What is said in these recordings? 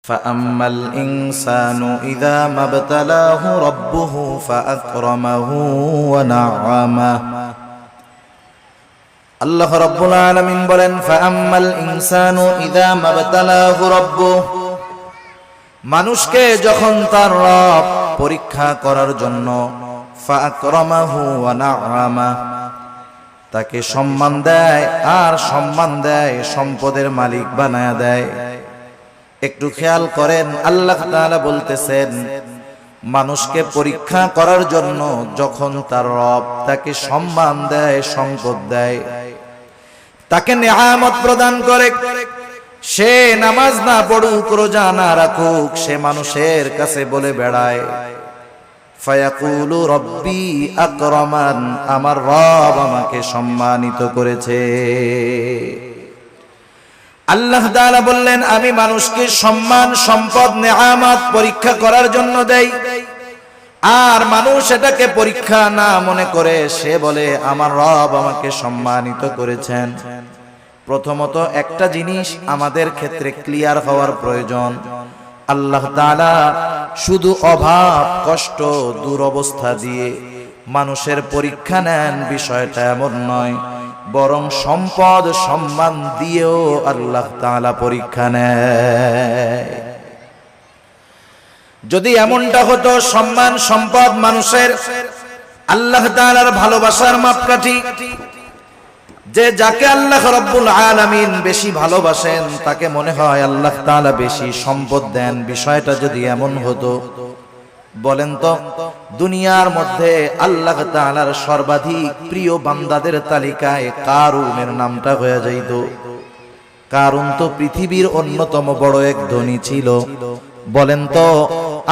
فأما الإنسان إذا ما ابتلاه ربه فأكرمه ونعمه আল্লাহ রাব্বুল আলামিন বলেন ফাআম্মাল ইনসানু ইযা মাবতালাহু রাব্বুহু মানুষকে যখন তার রব পরীক্ষা করার জন্য ফাআকরামাহু ওয়া না'আমা তাকে সম্মান দেয় আর সম্মান দেয় সম্পদের মালিক বানায়া দেয়। একটু খেয়াল করেন, আল্লাহ তাআলা বলতেছেন মানুষকে পরীক্ষা করার জন্য যখন তার রব তাকে সম্মান দেয়, সম্পদ দেয়, তাকে নিয়ামত প্রদান করে, সে নামাজ না পড়ুক, রোজা না রাখুক, সে মানুষের কাছে বলে বেড়ায় ফায়াকুলু রব্বি আকরামান, আমার রব আমাকে সম্মানিত করেছে। আল্লাহ তাআলা বললেন আমি মানুষকে সম্মান, সম্পদ, নিয়ামত পরীক্ষা করার জন্য দেই, আর মানুষ এটাকে পরীক্ষা না মনে করে সে বলে আমার রব আমাকে সম্মানিত করেছেন। প্রথমত একটা জিনিস আমাদের ক্ষেত্রে ক্লিয়ার হওয়ার প্রয়োজন, আল্লাহ তাআলা শুধু অভাব, কষ্ট, দুরবস্থা দিয়ে মানুষের পরীক্ষা নেন বিষয়টা এমন নয়, বরং সম্পদ, সম্মান দিয়েও আল্লাহ তাআলা পরীক্ষা নেয়। যদি এমনটা হতো সম্মান, সম্পদ মানুষের আল্লাহ তাআলার ভালোবাসার মাপকাঠি, যে যাকে আল্লাহ রাব্বুল আলামিন বেশি ভালোবাসেন তাকে মনে হয় আল্লাহ তাআলা বেশি সম্পদ দেন, বিষয়টা যদি এমন হতো, বলেন তো দুনিয়ার মধ্যে আল্লাহ তাআলার সর্বাধিক প্রিয় বান্দাদের তালিকায় কারুনের নামটা হয়ে যাইত। কারুন তো পৃথিবীর অন্যতম বড় এক ধনী ছিল। বলেন তো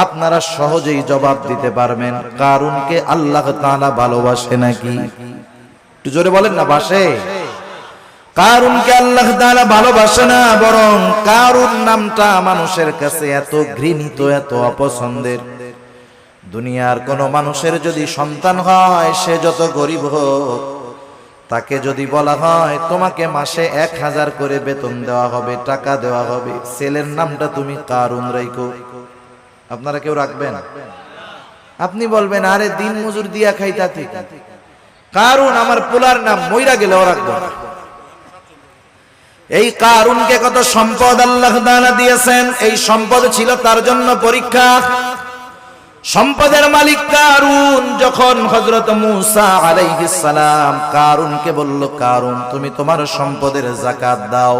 আপনারা সহজেই জবাব দিতে পারবেন কারুনকে আল্লাহ তাআলা ভালোবাসে নাকি? একটু জোরে বলেন না, বাসে? কারুনকে আল্লাহ তাআলা ভালোবাসে না, বরং কারুন নামটা মানুষের কাছে এত ঘৃণিত, এত অপছন্দের। দুনিয়ার কোন মানুষের যদি সন্তান হয়, সে যত গরিব হোক, তাকে যদি বলা হয় তোমাকে মাসে 1000 করে বেতন দেওয়া হবে, টাকা দেওয়া হবে, ছেলের নামটা তুমি কারুন রাখো, আপনারা কেউ রাখবেন? আপনি বলবেন আরে দিন মজুর দিয়া খাইতা ঠিক, কারুন আমার পোলার নাম, মইরা গেলেও রাখবো না। এই কারুনকে কত সম্পদ আল্লাহ তাআলা দিয়েছেন, এই সম্পদ ছিল তার জন্য পরীক্ষা। সম্পদের মালিক কারুন যখন হযরত মূসা আলাইহিস সালাম কারুনকে বলল কারুন তুমি তোমার সম্পদের যাকাত দাও,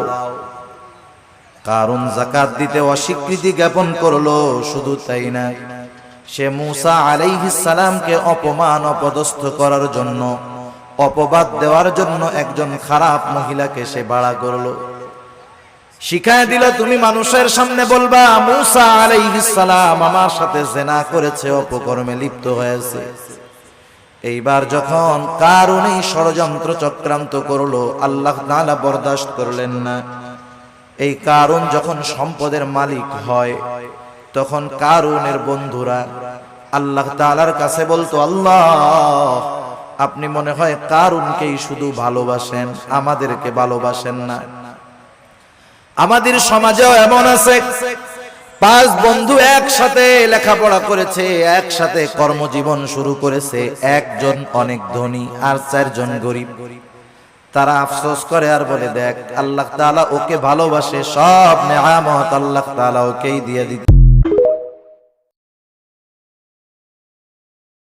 কারুন যাকাত দিতে অস্বীকৃতি জ্ঞাপন করলো। শুধু তাই না, সে মূসা আলাইহিস সালামকে অপমান, অপদস্থ করার জন্য, অপবাদ দেওয়ার জন্য একজন খারাপ মহিলাকে সে ভাড়া করলো, শিখায় দিল তুমি মানুষের সামনে বলবা মূসা আলাইহিস সালাম আমার সাথে জিনা করেছে, অপকর্মে লিপ্ত হয়েছে। এইবার যখন কারুন এই ষড়যন্ত্র চক্রান্ত করলো, আল্লাহ তাআলা বরদাস্ত করলেন না। এই কারুন যখন সম্পদের মালিক হয়, তখন কারুনের বন্ধুরা আল্লাহ তাআলার কাছে বলতো আল্লাহ আপনি মনে হয় কারুনকেই শুধু ভালোবাসেন, আমাদেরকে ভালোবাসেন না। আমাদের সমাজেও এমন আছে, 5 বন্ধু একসাথে লেখাপড়া করেছে, একসাথে কর্মজীবন শুরু করেছে, একজন অনেক ধনী আর 4 জন গরিব। তারা আফসোস করে আর বলে দেখ আল্লাহ তাআলা ওকে ভালোবাসে, সব নেয়ামত আল্লাহ তাআলা ওকেই দিয়ে দিতে।